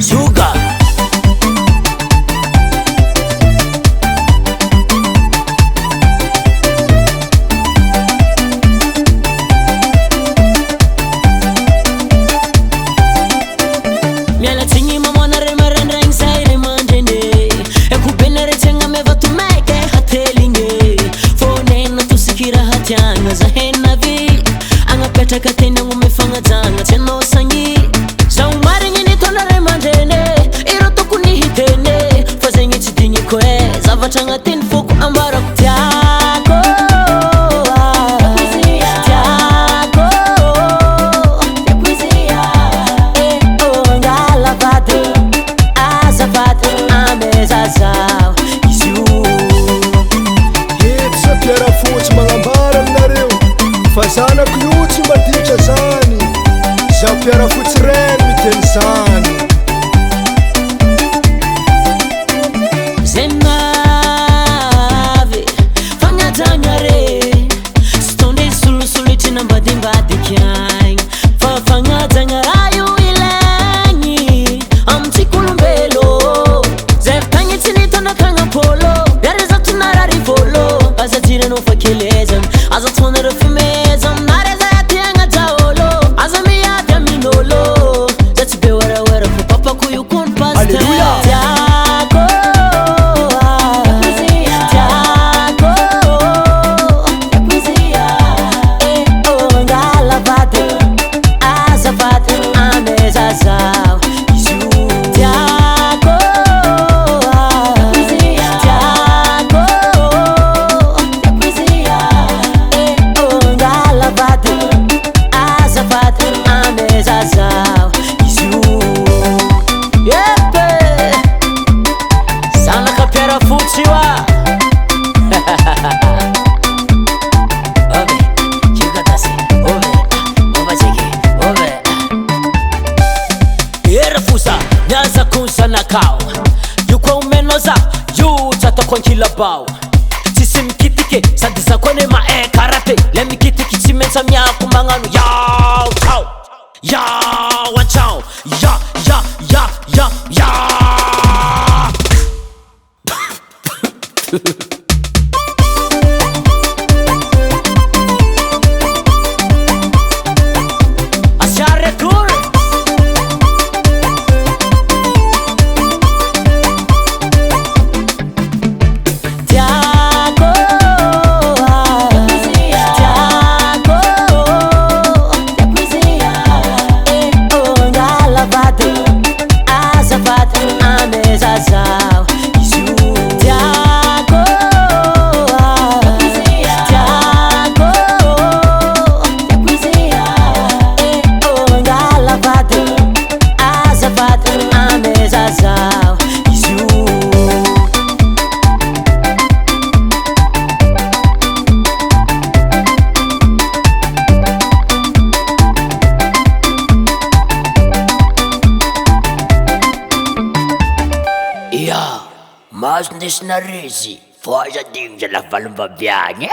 Sugar. Miala tingi mamona re marandang sai re manjene. Eku benare tenga me vatu meke hatelinge. Phone na tusikira hatyanga zahena vi. Anga peta katena ngumefanga zanga teno sangi. Saumari ngini tona re manjene. Iro toku ni hitene. Fazengi chidingi kwe. Zavatanga tin foku ambara kutiako. Zanako io tsy maditra zany zaho mpiarafotsy reny miteny zany Zenave fagnatagna re sy tonde solosolotra nambadimbadiky agny fa fagnatagna raha io ilagny amtsikolombelo zay tagny tsy nitonakagna polo gary za tonarary volo aza tiranao fa kelezana aza tonara fime Nyaza kunsana kao Yukwa umenoza Yu chata kwa nkila bao Chisi mkitike Sadiza kone mae karate Lemi kitiki chimensa myaku manganu Yao chao Yao wachao Ya ya ya ya ya Asyare kure Mas nesse nariz, foge a dívida, ela fala um babiane.